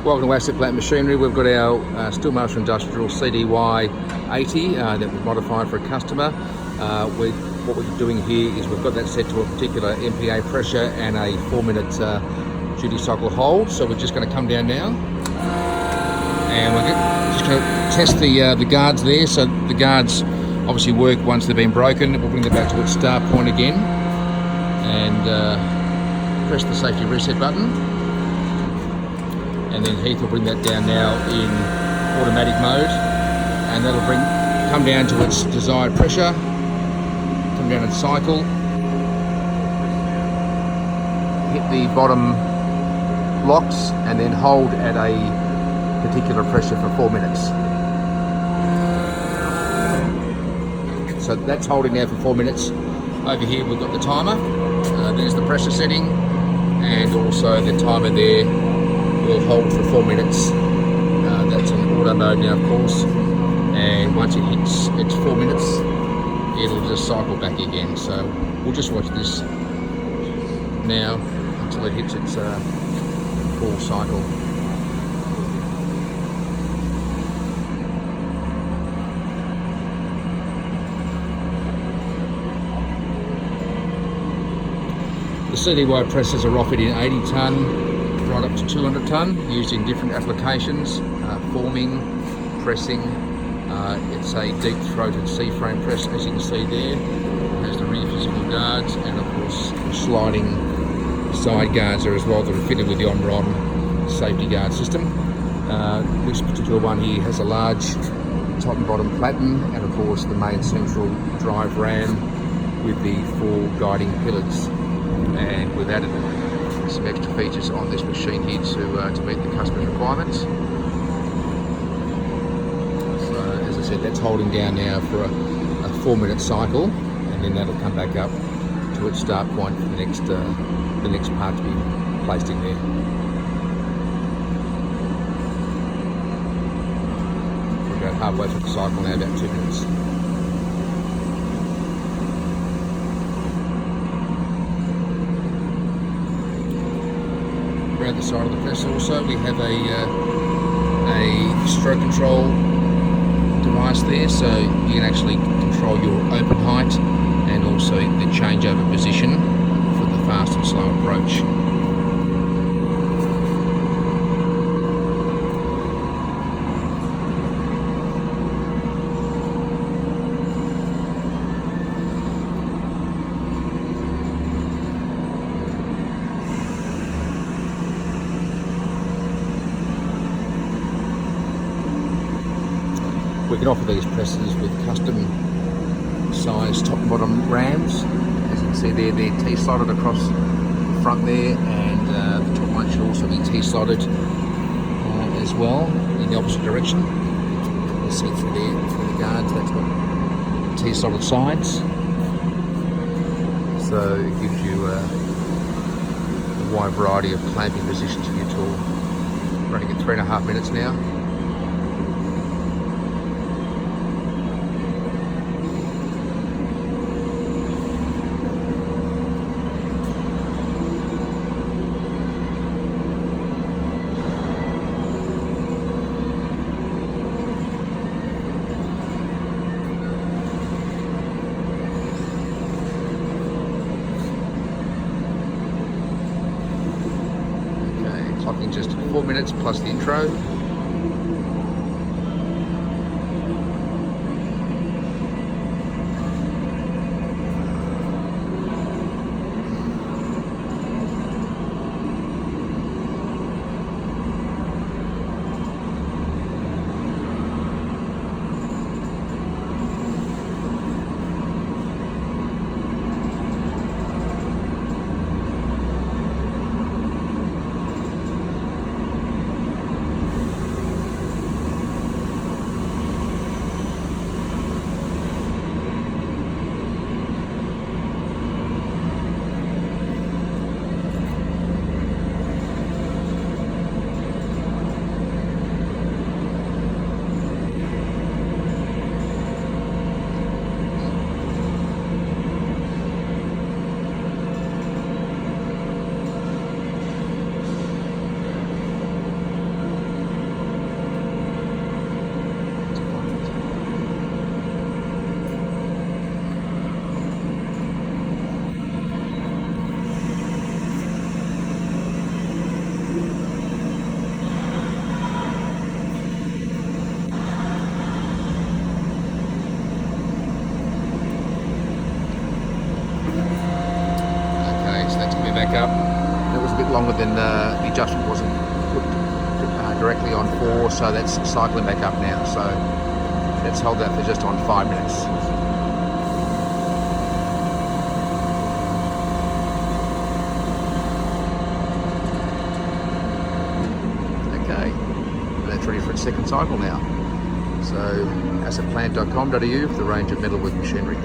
Welcome to Asset Plant Machinery. We've got our Steelmaster Industrial CDY80 that we've modified for a customer. What we're doing here is we've got that set to a particular MPa pressure and a 4-minute duty cycle hold. So we're just going to come down now and we're just going to test the guards there. So the guards obviously work once they've been broken. We'll bring them back to its start point again and press the safety reset button. And then Heath will bring that down now in automatic mode, and that'll come down to its desired pressure, come down and cycle, hit the bottom locks, and then hold at a particular pressure for 4 minutes. So that's holding now for 4 minutes. Over here we've got the timer, there's the pressure setting, and also the timer there will hold for 4 minutes. That's on auto mode now, of course, and once it hits its 4 minutes it'll just cycle back again. So we'll just watch this now until it hits its full cycle. The CDY presses are offered in 80 tonne right up to 200 tonne, used in different applications, forming, pressing. It's a deep throated C-frame press, as you can see there. It has the rear physical guards and of course sliding side guards are as well that are fitted with the on-rod safety guard system. This particular one here has a large top and bottom platen and of course the main central drive ram with the 4 guiding pillars, and we've added some extra features on this machine here to meet the customer's requirements. So as I said, that's holding down now for a 4-minute cycle, and then that'll come back up to its start point for the next part to be placed in there. We're about halfway through the cycle now, about 2 minutes. Around the side of the press also we have a stroke control device there, so you can actually control your open height and also the changeover position for the fast and slow approach. We can offer these presses with custom sized top and bottom rams. As you can see there, they're T-slotted across the front there, and the top one should also be T-slotted as well in the opposite direction. You see through there, through the guards, that's got T-slotted sides. So it gives you a wide variety of clamping positions for your tool. Running at 3.5 minutes now. Clocking just 4 minutes plus the intro. back up. It was a bit longer than the adjustment wasn't put directly on 4, so that's cycling back up now. So let's hold that for just on 5 minutes. Okay, that's ready for its second cycle now. So assetplant.com.au for the range of metalwork machinery.